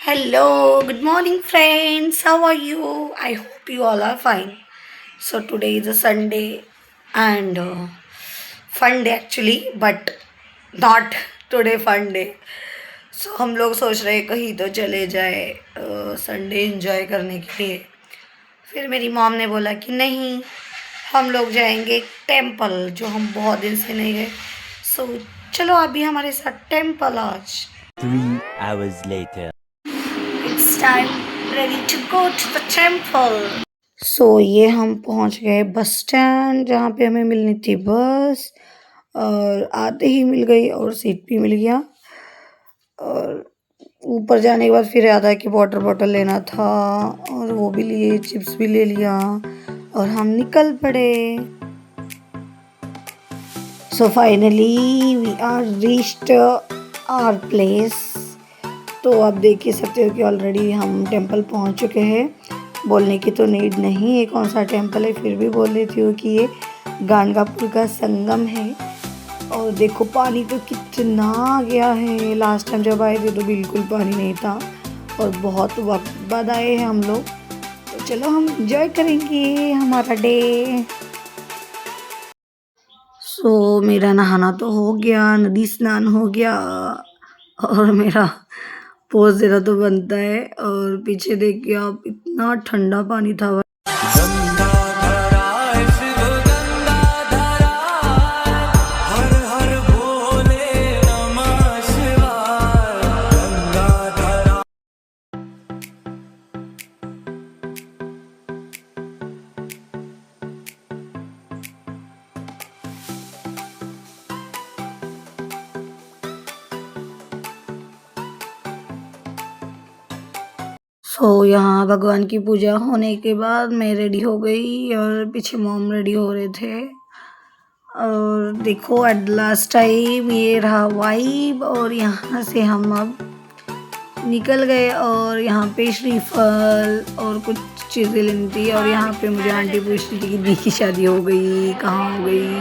Hello, good morning, friends. How are you? I hope you all are fine. So, today is a Sunday and fun day actually, but not today fun day. So, हम लोग सोच रहे हैं कहीं तो चले जाए Sunday enjoy करने के लिए. फिर मेरी मॉम ने बोला कि नहीं, हम लोग जाएंगे टेम्पल जो हम बहुत दिन से नहीं गए. सो चलो आप भी हमारे साथ टेम्पल आज. 3 hours later. It's time ready to go to the temple. ये हम पहुंच गए बस स्टैंड जहाँ पे हमें मिलनी थी बस. और आते ही मिल गई और सीट भी मिल गया. और ऊपर जाने के बाद फिर याद आया कि वाटर बॉटल लेना था और वो भी लिए, चिप्स भी ले लिया और हम निकल पड़े. So finally we are reached our place. तो आप देख ही सकते हो कि ऑलरेडी हम टेंपल पहुंच चुके हैं. बोलने की तो नीड नहीं है कौन सा टेंपल है, फिर भी बोल देती हूँ कि ये गाणगापुर का संगम है. और देखो पानी तो कितना आ गया है. लास्ट टाइम जब आए थे तो बिल्कुल पानी नहीं था और बहुत वक्त बाद आए हैं हम लोग. तो चलो हम इंजॉय करेंगे हमारा डे. मेरा नहाना तो हो गया, नदी स्नान हो गया और मेरा पोज देना तो बनता है. और पीछे देखिए आप, इतना ठंडा पानी था. यहाँ भगवान की पूजा होने के बाद मैं रेडी हो गई और पीछे मॉम रेडी हो रहे थे. और देखो एट लास्ट टाइम ये रहा वाइब. और यहाँ से हम अब निकल गए और यहाँ पे श्रीफल और कुछ चीज़ें लेनी थी. और यहाँ पे मुझे आंटी पूछ रही थी कि दी की शादी हो गई, कहाँ हो गई.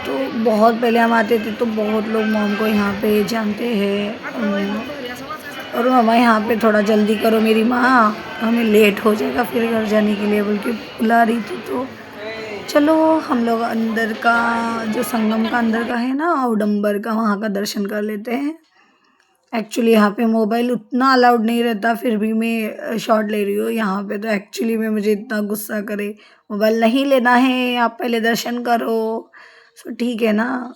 तो बहुत पहले हम आते थे तो बहुत लोग मॉम को यहाँ पे जानते हैं. और मामा यहाँ पे थोड़ा जल्दी करो मेरी माँ, हमें लेट हो जाएगा फिर घर जाने के लिए, बोल के बुला रही थी. तो चलो हम लोग अंदर का, जो संगम का अंदर का है ना, औडंबर का, वहाँ का दर्शन कर लेते हैं. एक्चुअली यहाँ पे मोबाइल उतना अलाउड नहीं रहता, फिर भी मैं शॉट ले रही हूँ. यहाँ पे तो एक्चुअली में मुझे इतना गुस्सा करे, मोबाइल नहीं लेना है, आप पहले दर्शन करो. सो ठीक है ना,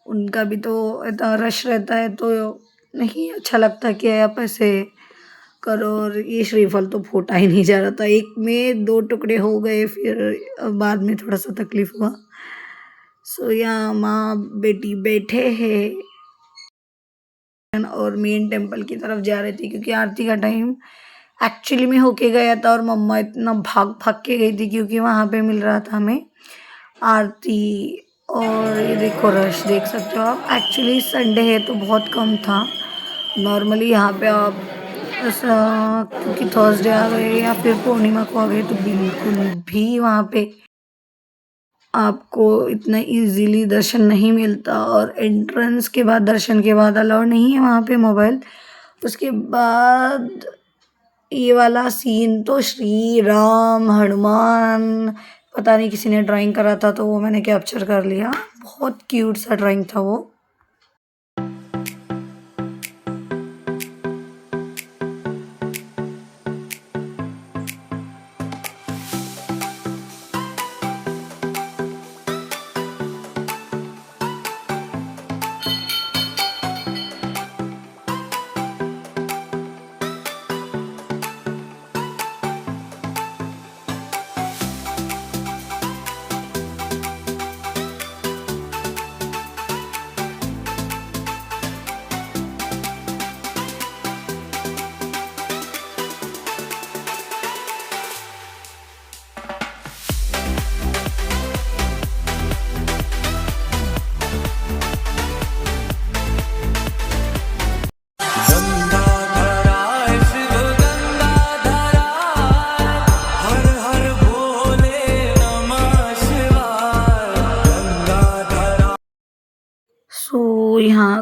उनका भी तो इतना रश रहता है तो नहीं अच्छा लगता कि आप ऐसे करो. और ये श्रीफल तो फूटा ही नहीं जा रहा था, एक में 2 टुकड़े हो गए, फिर बाद में थोड़ा सा तकलीफ हुआ. यहाँ माँ बेटी बैठे हैं और मेन टेंपल की तरफ जा रहे थे क्योंकि आरती का टाइम एक्चुअली में होके गया था. और मम्मा इतना भाग भाग के गई थी क्योंकि वहाँ पे मिल रहा था हमें आरती. और ये देखो रश देख सकते हो आप. एक्चुअली संडे है तो बहुत कम था. नॉर्मली यहाँ पे आप ऐसा, क्योंकि थर्सडे आ गए या फिर पूर्णिमा को आ गए तो बिल्कुल भी वहाँ पे आपको इतना इजीली दर्शन नहीं मिलता. और एंट्रेंस के बाद, दर्शन के बाद अलाउड नहीं है वहाँ पे मोबाइल. उसके बाद ये वाला सीन तो श्री राम हनुमान, पता नहीं किसी ने ड्राइंग करा था तो वो मैंने कैप्चर कर लिया. बहुत क्यूट सा ड्राइंग था वो.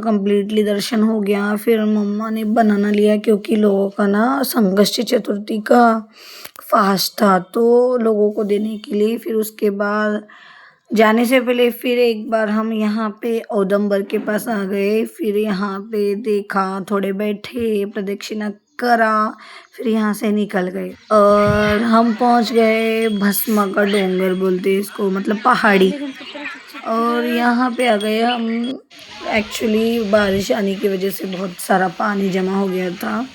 कंप्लीटली दर्शन हो गया। फिर मम्मा ने बनाना लिया क्योंकि लोगों का ना संकष्टी चतुर्थी का फास्ट था, तो लोगों को देने के लिए। फिर उसके बाद जाने से पहले फिर एक बार हम यहाँ पे औदुंबर के पास आ गए। फिर यहाँ पे देखा, थोड़े बैठे, प्रदक्षिणा करा, फिर यहाँ से निकल गए और हम पहुँच गए भस्मा का डोंगर बोलते हैं इसको, मतलब पहाड़ी। और यहाँ पे आ गए हम। एक्चुअली बारिश आने की वजह से बहुत सारा पानी जमा हो गया था।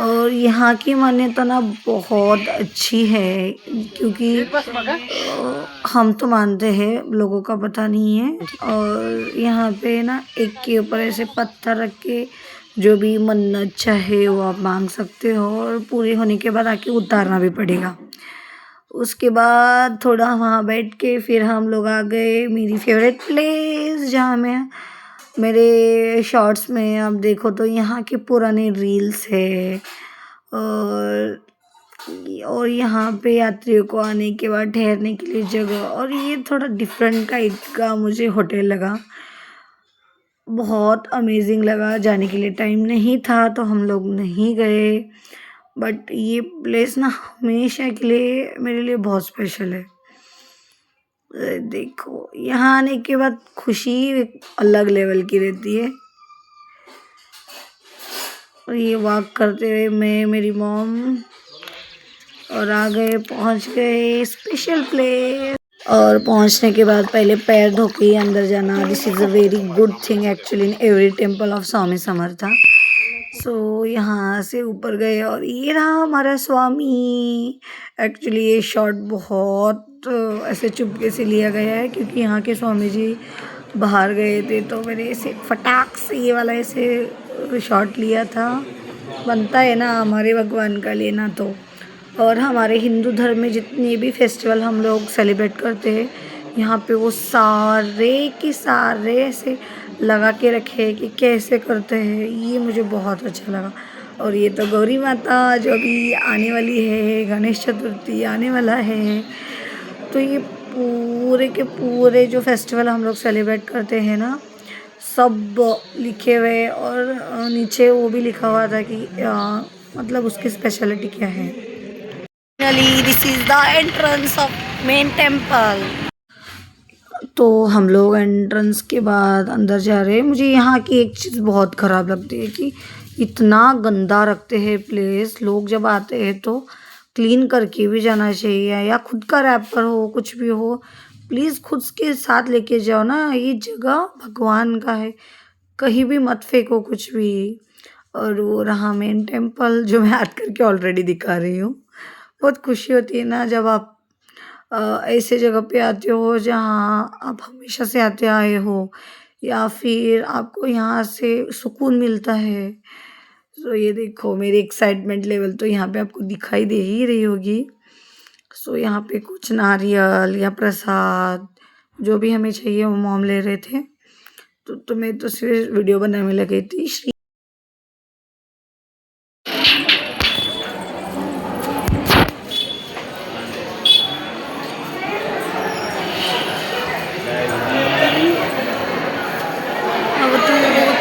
और यहाँ की मान्यता ना बहुत अच्छी है क्योंकि हम तो मानते हैं, लोगों का पता नहीं है। और यहाँ पे ना एक के ऊपर ऐसे पत्थर रख के जो भी मन्नत चाहे वो आप मांग सकते हो, और पूरी होने के बाद आके उतारना भी पड़ेगा। उसके बाद थोड़ा वहाँ बैठ के फिर हम लोग आ गए मेरी फेवरेट प्लेस, जहाँ मैं मेरे शॉर्ट्स में आप देखो तो यहाँ के पुराने रील्स है। और यहाँ पे यात्रियों को आने के बाद ठहरने के लिए जगह, और ये थोड़ा डिफरेंट टाइप का मुझे होटल लगा, बहुत अमेजिंग लगा। जाने के लिए टाइम नहीं था तो हम लोग नहीं गए, बट ये प्लेस ना हमेशा के लिए मेरे लिए बहुत स्पेशल है। देखो यहाँ आने के बाद खुशी एक अलग लेवल की रहती है। और ये वॉक करते हुए मैं, मेरी मॉम और आ गए, पहुँच गए स्पेशल प्लेस। और पहुँचने के बाद पहले पैर धो के ही अंदर जाना, this is a very good thing actually in every temple of Swami Samartha. So यहाँ से ऊपर गए और ये रहा हमारा स्वामी। एक्चुअली ये शॉट बहुत ऐसे चुपके से लिया गया है क्योंकि यहाँ के स्वामी जी बाहर गए थे, तो मैंने ऐसे फटाक से ये वाला ऐसे शॉट लिया था। बनता है ना हमारे भगवान का लेना तो। और हमारे हिंदू धर्म में जितने भी फेस्टिवल हम लोग सेलिब्रेट करते हैं, यहाँ पे वो सारे के सारे ऐसे लगा के रखे कि कैसे करते हैं, ये मुझे बहुत अच्छा लगा। और ये तो गौरी माता जो अभी आने वाली है, गणेश चतुर्थी आने वाला है, तो ये पूरे के पूरे जो फेस्टिवल हम लोग सेलिब्रेट करते हैं ना, सब लिखे हुए। और नीचे वो भी लिखा हुआ था कि मतलब उसकी स्पेशलिटी क्या है। Finally this is the entrance of main temple. तो हम लोग एंट्रेंस के बाद अंदर जा रहे हैं। मुझे यहाँ की एक चीज़ बहुत ख़राब लगती है कि इतना गंदा रखते हैं प्लेस। लोग जब आते हैं तो क्लीन करके भी जाना चाहिए, या खुद का रैपर हो, कुछ भी हो, प्लीज़ खुद के साथ लेके जाओ ना। ये जगह भगवान का है, कहीं भी मत फेंको कुछ भी। और वो रहा मेन टेम्पल जो मैं हाथ करके ऑलरेडी दिखा रही हूँ। बहुत खुशी होती है ना जब आप ऐसे जगह पे आते हो जहाँ आप हमेशा से आते आए हो, या फिर आपको यहाँ से सुकून मिलता है। सो ये देखो मेरी एक्साइटमेंट लेवल तो यहाँ पे आपको दिखाई दे ही रही होगी। सो यहाँ पे कुछ नारियल या प्रसाद जो भी हमें चाहिए वो मॉम ले रहे थे, तो मैं तो सिर्फ वीडियो बनाने में लगी थी।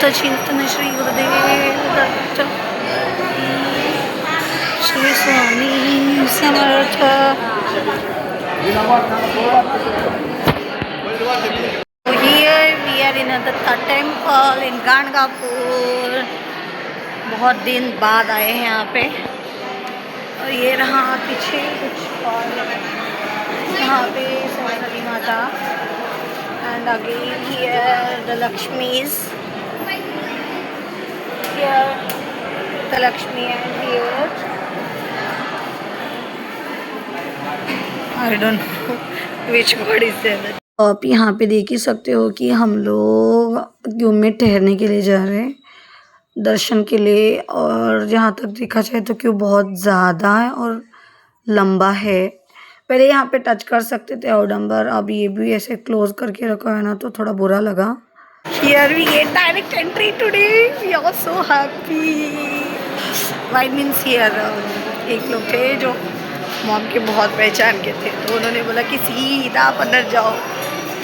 चिंतन Shri Gurudev Datta Shri Swami Samarth. Here we are in a Datta temple in Ganagapur. बहुत दिन बाद आए हैं यहाँ पे। और ये रहा पीछे कुछ और, यहाँ पे सरस्वती माता, and again here the Lakshmi's, here the Lakshmi, and here I don't know which god is there। आप यहाँ पे देख ही सकते हो कि हम लोग क्यों में ठहरने के लिए जा रहे हैं, दर्शन के लिए। और जहाँ तक देखा जाए तो क्यों बहुत ज़्यादा है और लंबा है। पहले यहाँ पे टच कर सकते थे औडंबर, अब ये भी ऐसे क्लोज करके रखा है ना, तो थोड़ा बुरा लगा। Here we get direct entry today. We are so happy. Why means here एक लोग थे जो मॉम के बहुत पहचान के थे, तो उन्होंने बोला कि सीधा आप अंदर जाओ।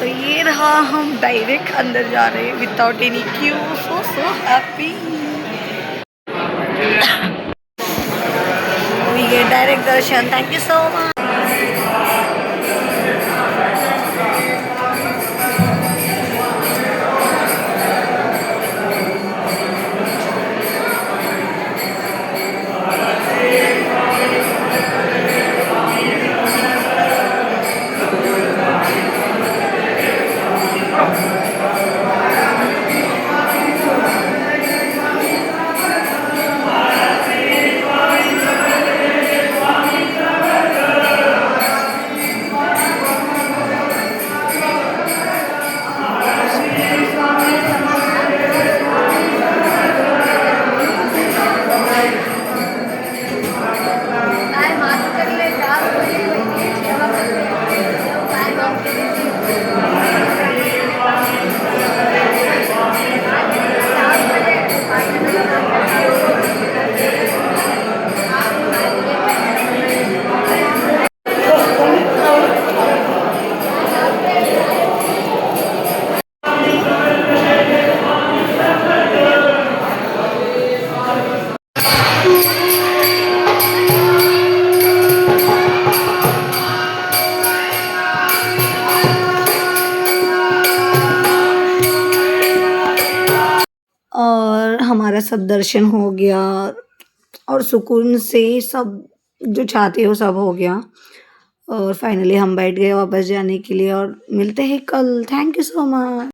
तो ये रहा, हम डायरेक्ट अंदर जा रहे हैं without any queue. So happy. We get direct darshan. Thank you so much. और हमारा सब दर्शन हो गया और सुकून से सब जो चाहते हो सब हो गया। और फाइनली हम बैठ गए वापस जाने के लिए और मिलते हैं कल। Thank you so much.